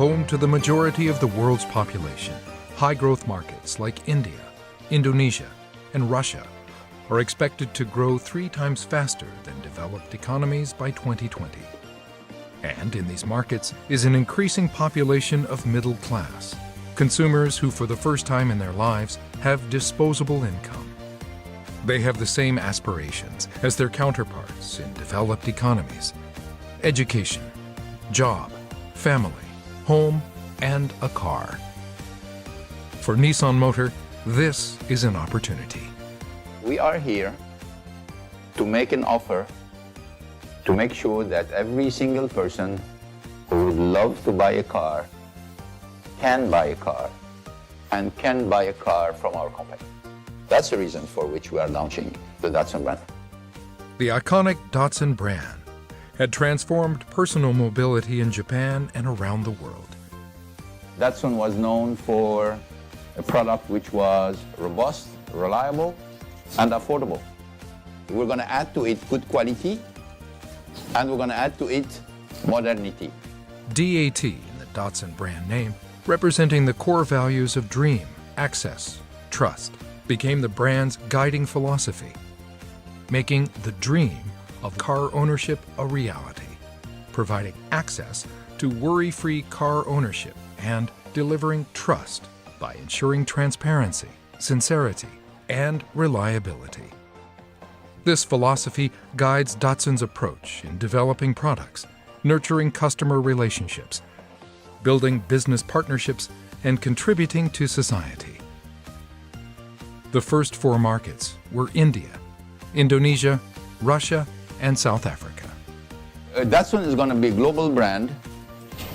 home to the majority of the world's population, high-growth markets like India, Indonesia, and Russia are expected to grow 3 times faster than developed economies by 2020. And in these markets is an increasing population of middle class, consumers who for the first time in their lives have disposable income. They have the same aspirations as their counterparts in developed economies: education, job, family, home, and a car. For Nissan Motor, this is an opportunity. We are here to make an offer to make sure that every single person who would love to buy a car can buy a car and can buy a car from our company. That's the reason for which we are launching the Datsun brand. The iconic Datsun brand had transformed personal mobility in Japan and around the world. Datsun was known for a product which was robust, reliable, and affordable. We're going to add to it good quality, and we're going to add to it modernity. D.A.T, in the Datsun brand name, representing the core values of dream, access, trust, became the brand's guiding philosophy, making the dream of car ownership a reality, providing access to worry-free car ownership and delivering trust by ensuring transparency, sincerity, and reliability. This philosophy guides Datsun's approach in developing products, nurturing customer relationships, building business partnerships, and contributing to society. The first 4 markets were India, Indonesia, Russia, and South Africa. Datsun is going to be a global brand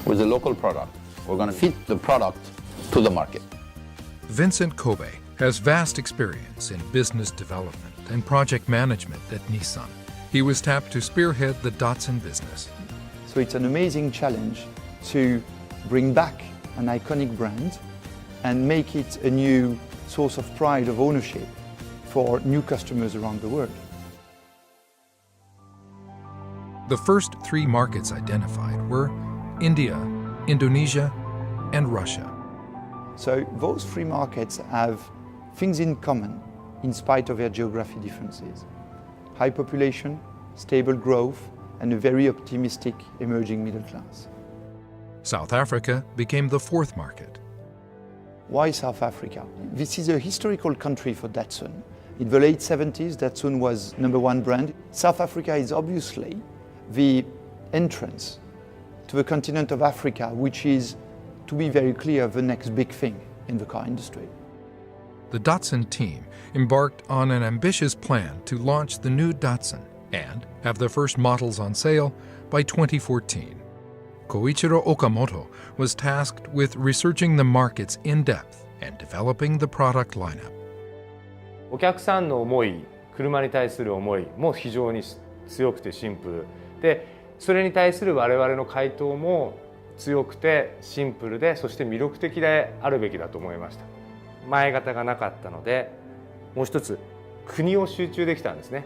with a local product. We're going to fit the product to the market. Vincent Kobe has vast experience in business development and project management at Nissan. He was tapped to spearhead the Datsun business. So it's an amazing challenge to bring back an iconic brand and make it a new source of pride of ownership for new customers around the world. The first 3 markets identified were India, Indonesia, and Russia. So those 3 markets have things in common in spite of their geography differences: high population, stable growth, and a very optimistic emerging middle class. South Africa became the 4th market. Why South Africa? This is a historical country for Datsun. In the late 70s, Datsun was #1 brand. South Africa is obviously the entrance to the continent of Africa, which is, to be very clear, the next big thing in the car industry. The Datsun team embarked on an ambitious plan to launch the new Datsun and have the first models on sale by 2014. Koichiro Okamoto was tasked with researching the markets in depth and developing the product lineup. お客さんの思い、車に対する思いも非常に強くてシンプルで、それに対する我々の回答も強くてシンプルで、そして魅力的であるべきだと思いました。前型がなかったので、もう一つ国を集中できたんですね。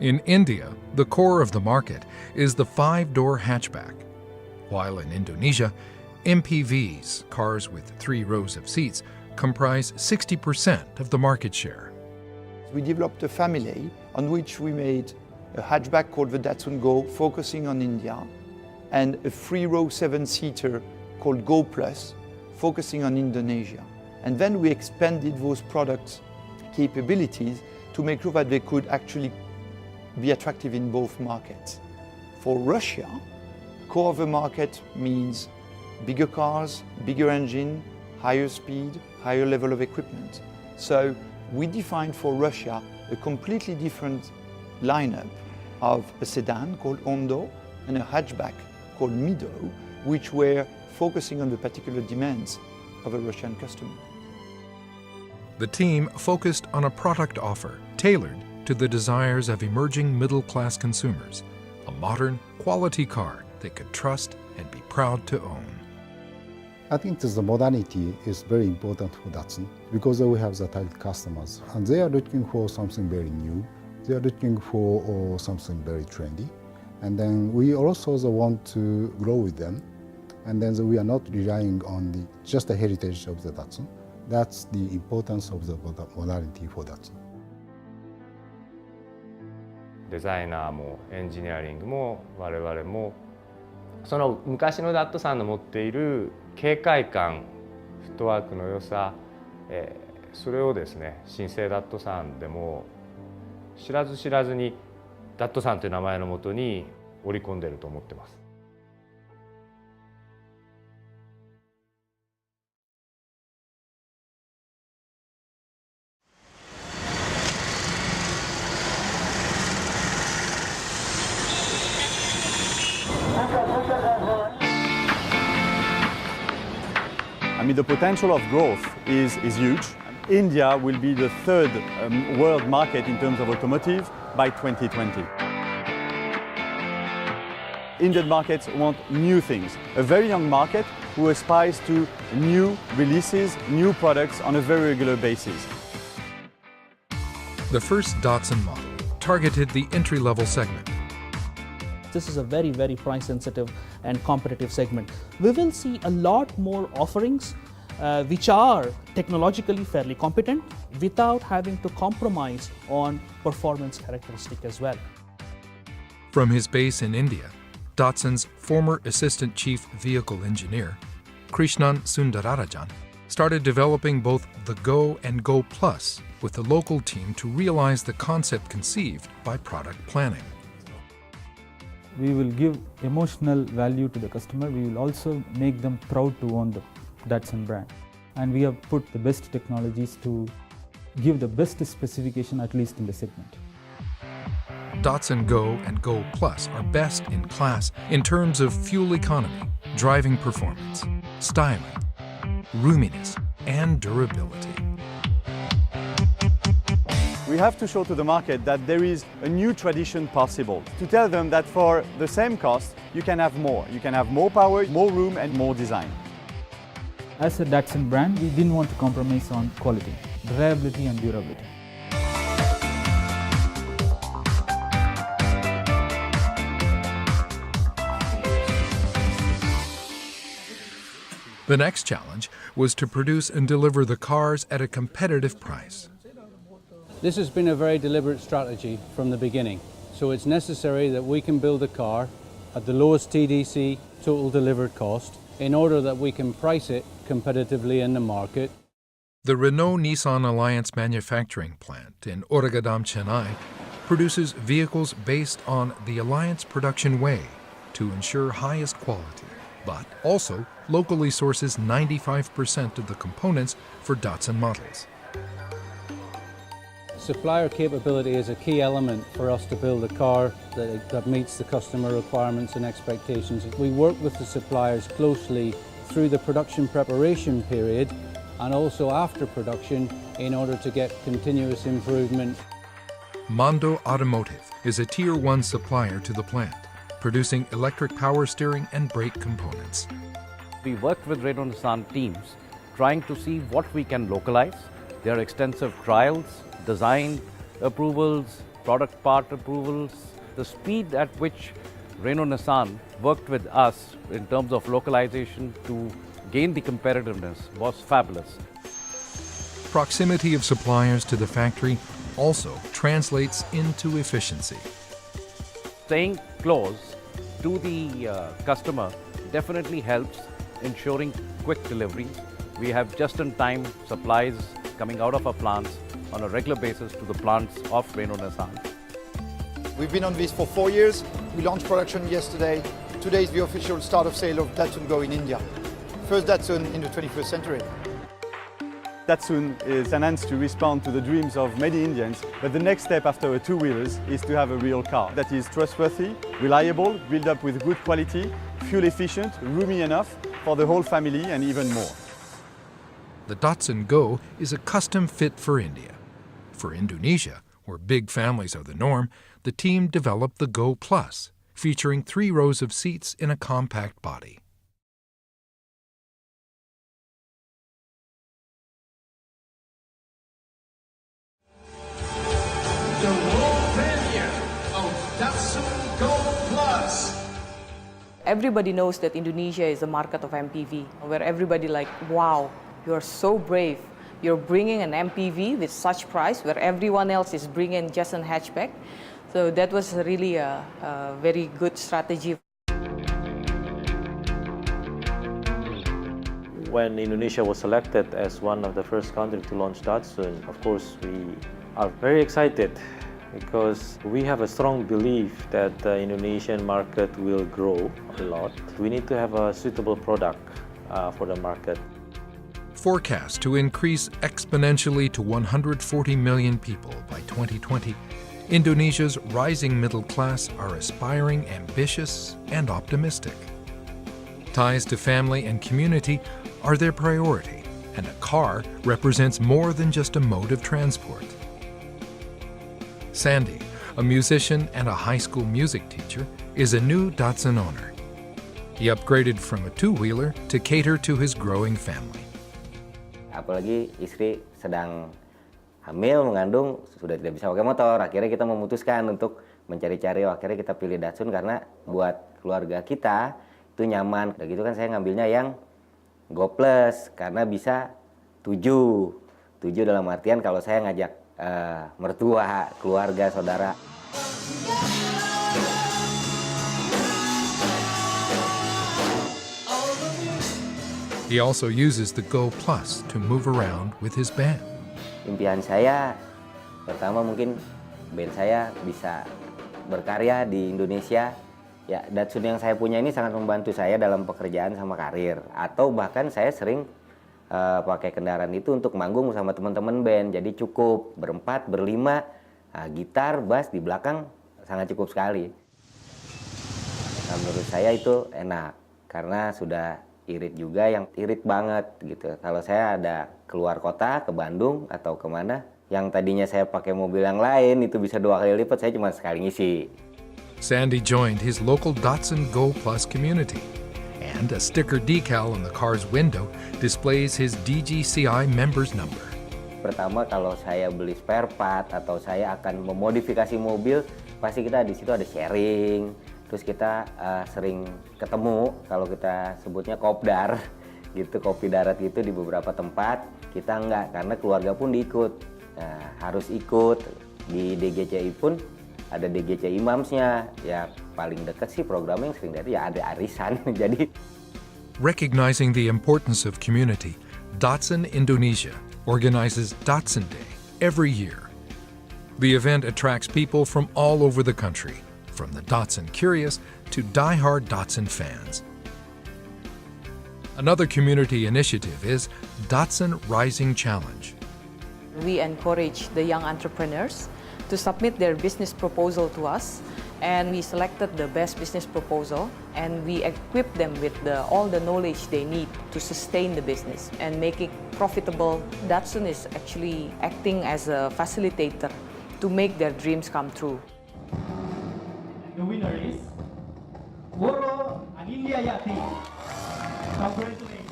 In India, the core of the market is the 5-door hatchback, while in Indonesia, MPVs, cars with 3 rows of seats, comprise 60% of the market share. We developed a family on which we made a hatchback called the Datsun Go, focusing on India, and a 3-row 7-seater called Go Plus, focusing on Indonesia. And then we expanded those product capabilities to make sure that they could actually be attractive in both markets. For Russia, core of the market means bigger cars, bigger engine, higher speed, higher level of equipment. So we defined for Russia a completely different lineup of a sedan called Ondo and a hatchback called Mido, which were focusing on the particular demands of a Russian customer. The team focused on a product offer tailored to the desires of emerging middle-class consumers, a modern, quality car they could trust and be proud to own. I think the modernity is very important for Datsun because we have the target customers and they are looking for something very new. They are looking for something very trendy. And then we also want to grow with them And then we are not relying on just the heritage of the Datsun. That's the importance of the modernity for Datsun. デザイナーもエンジニアリングも我々もその昔のダットさんの持っている軽快感、フットワークの良さ、それをですね新生ダットさんでも知らず知らずにダットさんという名前のもとに織り込んでいると思ってます。I mean, the potential of growth is huge. India will be the third world market in terms of automotive by 2020. Indian markets want new things. A very young market who aspires to new releases, new products on a very regular basis. The first Datsun model targeted the entry-level segment. This is a very, very price-sensitive and competitive segment. We will see a lot more offerings which are technologically fairly competent without having to compromise on performance characteristic as well. From his base in India, Datsun's former Assistant Chief Vehicle Engineer, Krishnan Sundararajan, started developing both the Go and Go Plus with the local team to realize the concept conceived by product planning. We will give emotional value to the customer. We will also make them proud to own the Datsun brand. And we have put the best technologies to give the best specification, at least in the segment. Datsun Go and Go Plus are best in class in terms of fuel economy, driving performance, styling, roominess, and durability. We have to show to the market that there is a new tradition possible. To tell them that for the same cost, you can have more. You can have more power, more room, and more design. As a Datsun brand, we didn't want to compromise on quality, reliability and durability. The next challenge was to produce and deliver the cars at a competitive price. This has been a very deliberate strategy from the beginning. So it's necessary that we can build a car at the lowest TDC, total delivered cost, in order that we can price it competitively in the market. The Renault-Nissan Alliance manufacturing plant in Oragadam, Chennai, produces vehicles based on the Alliance production way to ensure highest quality, but also locally sources 95% of the components for Datsun models. Supplier capability is a key element for us to build a car that meets the customer requirements and expectations. We work with the suppliers closely through the production preparation period and also after production in order to get continuous improvement. Mondo Automotive is a Tier 1 supplier to the plant, producing electric power steering and brake components. We worked with Renault Nissan teams trying to see what we can localize. There are extensive trials, design approvals, product part approvals. The speed at which Renault Nissan worked with us in terms of localization to gain the competitiveness was fabulous. Proximity of suppliers to the factory also translates into efficiency. Staying close to the customer definitely helps ensuring quick deliveries. We have just-in-time supplies coming out of our plants on a regular basis to the plants of Renault Nissan. We've been on this for 4 years. We launched production yesterday. Today is the official start of sale of Datsun Go in India. First Datsun in the 21st century. Datsun is enhanced to respond to the dreams of many Indians, but the next step after a two-wheelers is to have a real car that is trustworthy, reliable, built up with good quality, fuel efficient, roomy enough for the whole family and even more. The Datsun Go is a custom fit for India. For Indonesia, where big families are the norm, the team developed the Go Plus, featuring 3 rows of seats in a compact body. The world premiere of Datsun Go Plus. Everybody knows that Indonesia is a market of MPV, where everybody like, wow, you're so brave. You're bringing an MPV with such price, where everyone else is bringing just a hatchback. So that was really a very good strategy. When Indonesia was selected as one of the first countries to launch Datsun, of course we are very excited because we have a strong belief that the Indonesian market will grow a lot. We need to have a suitable product for the market. Forecast to increase exponentially to 140 million people by 2020, Indonesia's rising middle class are aspiring, ambitious, and optimistic. Ties to family and community are their priority, and a car represents more than just a mode of transport. Sandy, a musician and a high school music teacher, is a new Datsun owner. He upgraded from a two-wheeler to cater to his growing family. Apalagi istri sedang hamil, mengandung, sudah tidak bisa pakai motor. Akhirnya kita memutuskan untuk mencari-cari, akhirnya kita pilih Datsun karena buat keluarga kita itu nyaman. Udah gitu kan saya ngambilnya yang Go Plus karena bisa 7 dalam artian kalau saya ngajak mertua, keluarga, saudara. He also uses the Go Plus to move around with his band. Impian saya pertama mungkin band saya bisa berkarya di Indonesia. Ya, Datsun yang saya punya ini sangat membantu saya dalam pekerjaan sama karir. Atau bahkan saya sering pakai kendaraan itu untuk manggung sama teman-teman band. Jadi cukup berempat, berlima, gitar, bass di belakang sangat cukup sekali. Nah, menurut saya itu enak karena sudah irit juga, yang irit banget gitu. Kalau saya ada keluar kota ke Bandung atau kemana, yang tadinya saya pakai mobil yang lain itu bisa 2 kali lipat, saya cuma sekali ngisi. Sandy joined his local Datsun Go Plus community, and a sticker decal on the car's window displays his DGCI member's number. Pertama, kalau saya beli spare part atau saya akan memodifikasi mobil, pasti kita di situ ada sharing, terus kita sering ketemu, kalau kita sebutnya kopdar, gitu, kopi darat gitu di beberapa tempat. Kita enggak, karena keluarga pun diikut, harus ikut. Di DGCI pun ada DGCI Imamsnya, ya paling dekat sih programnya yang sering dari ya ada arisan. Jadi recognizing the importance of community, Datsun Indonesia organizes Datsun Day every year. The event attracts people from all over the country, from the Datsun curious to die-hard Datsun fans. Another community initiative is Datsun Rising Challenge. We encourage the young entrepreneurs to submit their business proposal to us, and we selected the best business proposal, and we equip them with all the knowledge they need to sustain the business and make it profitable. Datsun is actually acting as a facilitator to make their dreams come true. The winner is Woro Anindya-Yati.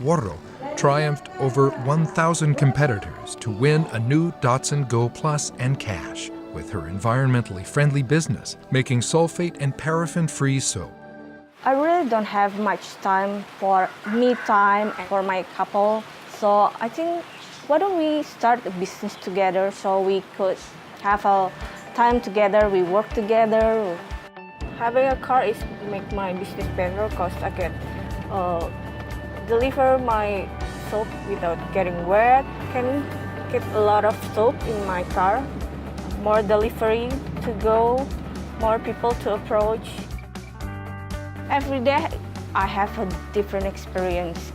Woro triumphed over 1,000 competitors to win a new Datsun Go Plus and cash with her environmentally friendly business, making sulfate and paraffin-free soap. I really don't have much time for me time and for my couple, so I think why don't we start a business together so we could have a time together, we work together. Having a car is make my business better because I can deliver my soap without getting wet. Can keep a lot of soap in my car. More delivery to go, more people to approach. Every day I have a different experience.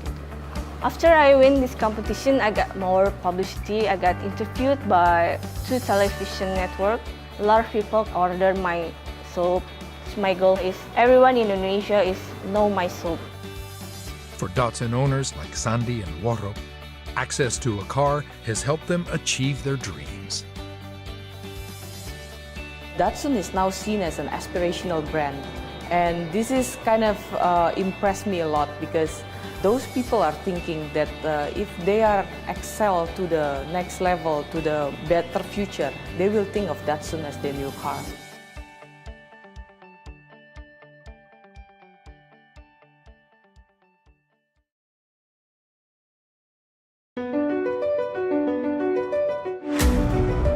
After I win this competition, I got more publicity. I got interviewed by 2 television networks. A lot of people order my soap. My goal is everyone in Indonesia is know my soap. For Datsun owners like Sandy and Woro, access to a car has helped them achieve their dreams. Datsun is now seen as an aspirational brand, and this is kind of impressed me a lot because those people are thinking that if they are excel to the next level, to the better future, they will think of Datsun as their new car.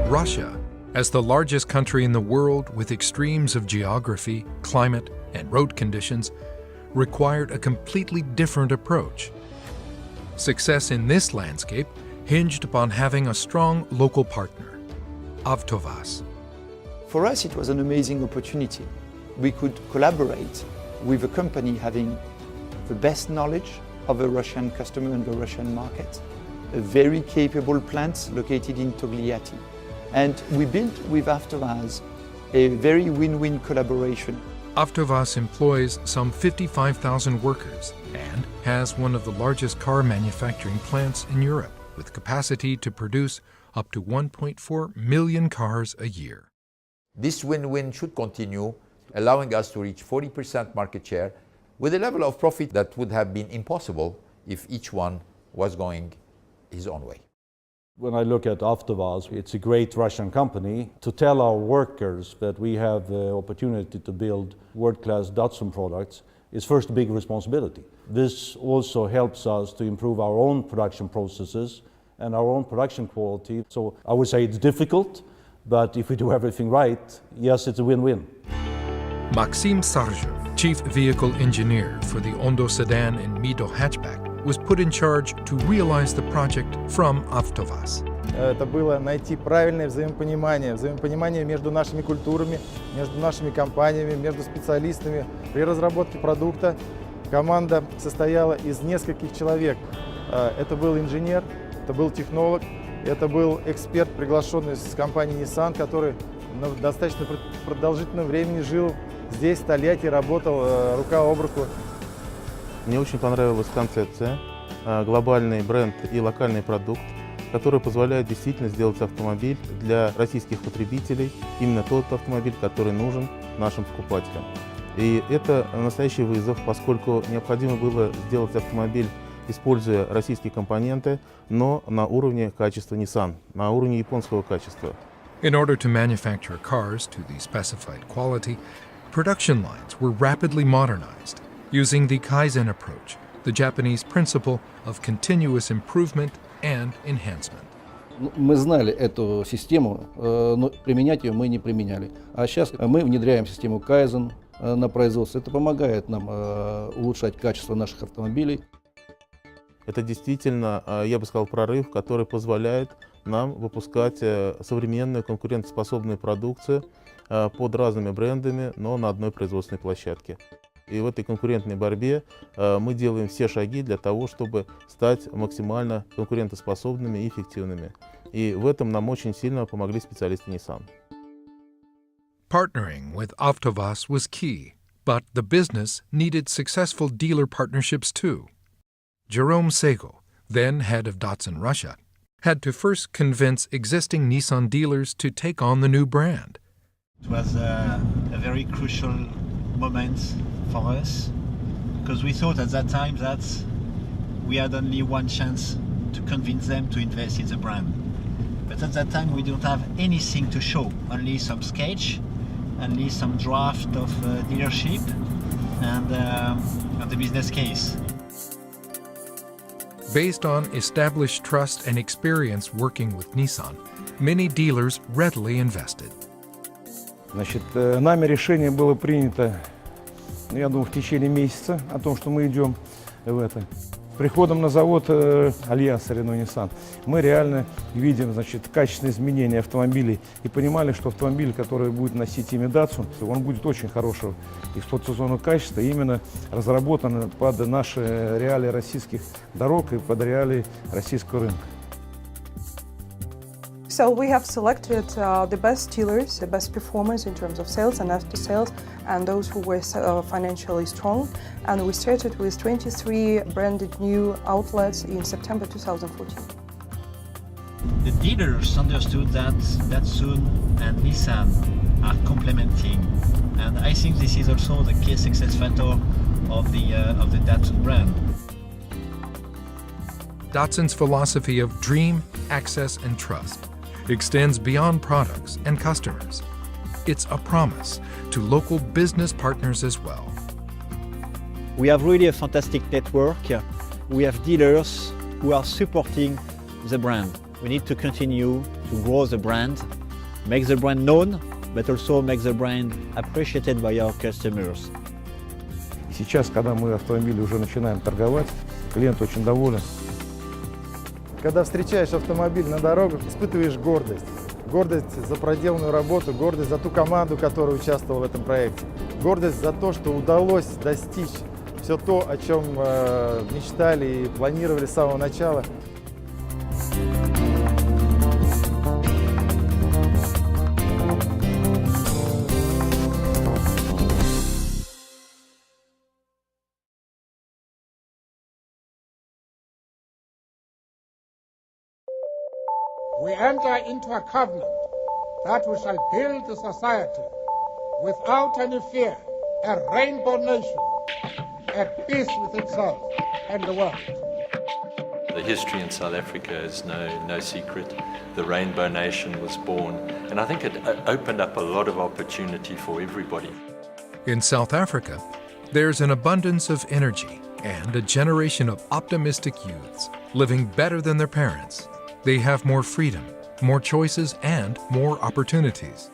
Russia, as the largest country in the world with extremes of geography, climate, and road conditions, required a completely different approach. Success in this landscape hinged upon having a strong local partner, Avtovaz. For us, it was an amazing opportunity. We could collaborate with a company having the best knowledge of the Russian customer and the Russian market, a very capable plant located in Togliatti. And we built with Avtovaz a very win-win collaboration. Avtovaz employs some 55,000 workers and has one of the largest car manufacturing plants in Europe, with capacity to produce up to 1.4 million cars a year. This win-win should continue, allowing us to reach 40% market share with a level of profit that would have been impossible if each one was going his own way. When I look at Avtovaz, it's a great Russian company. To tell our workers that we have the opportunity to build world-class Datsun products is first a big responsibility. This also helps us to improve our own production processes and our own production quality. So I would say it's difficult, but if we do everything right, yes, it's a win-win. Maxim Sarjev, chief vehicle engineer for the Ondo sedan and Mido hatchback, was put in charge to realize the project from Avtovaz. Это было найти правильное взаимопонимание между нашими культурами, между нашими компаниями, между специалистами. При разработке продукта команда состояла из нескольких человек. Это был инженер, это был технолог, это был эксперт, приглашенный с компании Nissan, который достаточно продолжительное время жил здесь, в Тольятти, работал рука об руку. Мне очень понравилась концепция, глобальный бренд и локальный продукт, который позволяет действительно сделать автомобиль для российских потребителей, именно тот автомобиль, который нужен нашим покупателям. И это настоящий вызов, поскольку необходимо было сделать автомобиль, используя российские компоненты, но на уровне качества Nissan, на уровне японского качества. In order to manufacture cars to the specified quality, production lines were rapidly modernized, using the Kaizen approach, the Japanese principle of continuous improvement and enhancement. Мы знали эту систему, но применять ее мы не применяли. А сейчас мы внедряем систему Kaizen на производство. Это помогает нам улучшать качество наших автомобилей. Это действительно, я бы сказал, прорыв, который позволяет нам выпускать современную конкурентоспособную продукцию под разными брендами, но на одной производственной площадке. И в этой конкурентной борьбе мы делаем все шаги для того, чтобы стать максимально конкурентоспособными и эффективными. И в этом нам очень сильно помогли специалисты Nissan. Partnering with Avtovaz was key, but the business needed successful dealer partnerships too. Jerome Sego, then head of Datsun Russia, had to first convince existing Nissan dealers to take on the new brand. It was a very crucial moment for us because we thought at that time that we had only one chance to convince them to invest in the brand. But at that time we don't have anything to show, only some sketch, only some draft of dealership and the business case. Based on established trust and experience working with Nissan, many dealers readily invested. Значит, нами решение было принято, я думаю, в течение месяца о том, что мы идем в это. Приходом на завод Альянса Renault-Nissan мы реально видим, значит, качественные изменения автомобилей и понимали, что автомобиль, который будет носить имя Datsun, он будет очень хорошего эксплуатационного качества, именно разработан под наши реалии российских дорог и под реалии российского рынка. So we have selected the best dealers, the best performers in terms of sales and after sales, and those who were financially strong. And we started with 23 branded new outlets in September 2014. The dealers understood that Datsun and Nissan are complementing, and I think this is also the key success factor of the Datsun brand. Datsun's philosophy of dream, access, and trust extends beyond products and customers. It's a promise to local business partners as well. We have really a fantastic network. We have dealers who are supporting the brand. We need to continue to grow the brand, make the brand known, but also make the brand appreciated by our customers. Сейчас, когда мы автомобили уже начинаем торговать, клиент очень доволен. Когда встречаешь автомобиль на дорогах, испытываешь гордость. Гордость за проделанную работу, гордость за ту команду, которая участвовала в этом проекте. Гордость за то, что удалось достичь все то, о чем мечтали и планировали с самого начала. We enter into a covenant that we shall build a society without any fear, a rainbow nation, at peace with itself and the world. The history in South Africa is no secret. The Rainbow Nation was born, and I think it opened up a lot of opportunity for everybody. In South Africa, there's an abundance of energy and a generation of optimistic youths living better than their parents. They have more freedom, more choices, and more opportunities.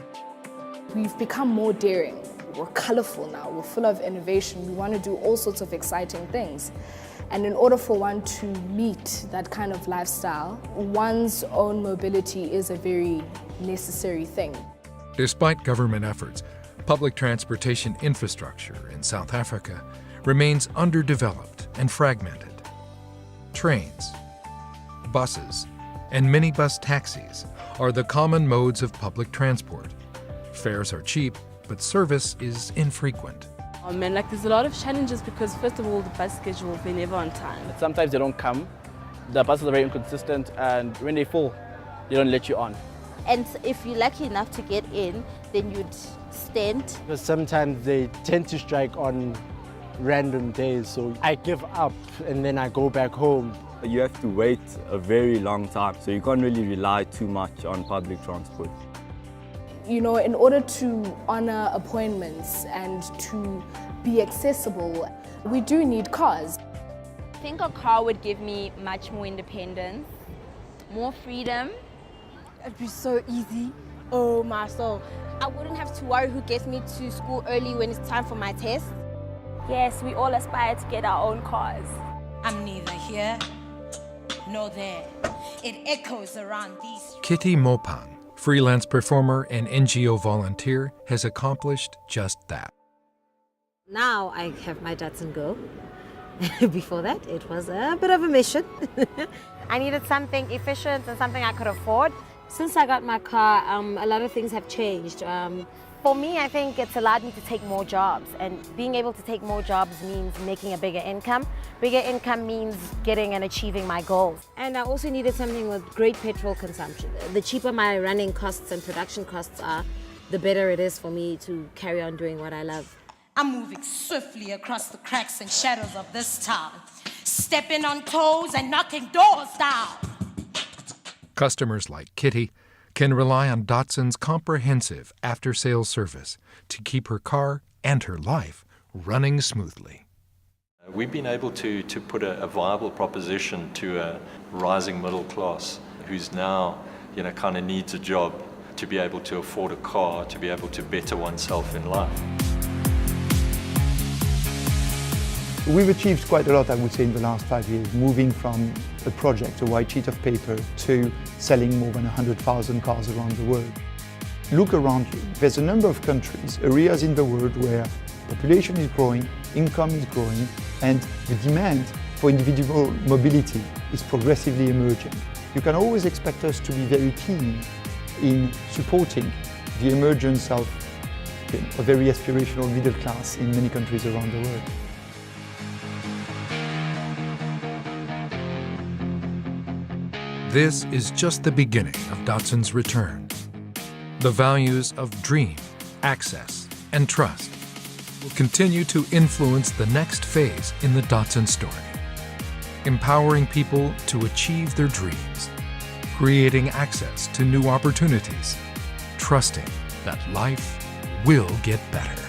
We've become more daring. We're colorful now. We're full of innovation. We want to do all sorts of exciting things. And in order for one to meet that kind of lifestyle, one's own mobility is a very necessary thing. Despite government efforts, public transportation infrastructure in South Africa remains underdeveloped and fragmented. Trains, buses, and minibus taxis are the common modes of public transport. Fares are cheap, but service is infrequent. And there's a lot of challenges because first of all, the bus schedule, they're never on time. Sometimes they don't come, the buses are very inconsistent, and when they fall, they don't let you on. And if you're lucky enough to get in, then you'd stand. Because sometimes they tend to strike on random days, so I give up and then I go back home. You have to wait a very long time, so you can't really rely too much on public transport. You know, in order to honor appointments and to be accessible, we do need cars. I think a car would give me much more independence, more freedom. It'd be so easy. Oh my soul. I wouldn't have to worry who gets me to school early when it's time for my test. Yes, we all aspire to get our own cars. I'm neither here nor there. It echoes around these. Kitty Mopang, freelance performer and NGO volunteer, has accomplished just that. Now I have my Datsun Go. Before that, it was a bit of a mission. I needed something efficient and something I could afford. Since I got my car, a lot of things have changed. For me, I think it's allowed me to take more jobs, and being able to take more jobs means making a bigger income. Bigger income means getting and achieving my goals. And I also needed something with great petrol consumption. The cheaper my running costs and production costs are, the better it is for me to carry on doing what I love. I'm moving swiftly across the cracks and shadows of this town, stepping on toes and knocking doors down. Customers like Kitty can rely on Datsun's comprehensive after-sales service to keep her car and her life running smoothly. We've been able to put a viable proposition to a rising middle class who's now, kind of needs a job to be able to afford a car, to be able to better oneself in life. We've achieved quite a lot, I would say, in the last 5 years, moving from a project, a white sheet of paper, to selling more than 100,000 cars around the world. Look around you. There's a number of countries, areas in the world where population is growing, income is growing, and the demand for individual mobility is progressively emerging. You can always expect us to be very keen in supporting the emergence of a very aspirational middle class in many countries around the world. This is just the beginning of Datsun's return. The values of dream, access, and trust will continue to influence the next phase in the Datsun story, empowering people to achieve their dreams, creating access to new opportunities, trusting that life will get better.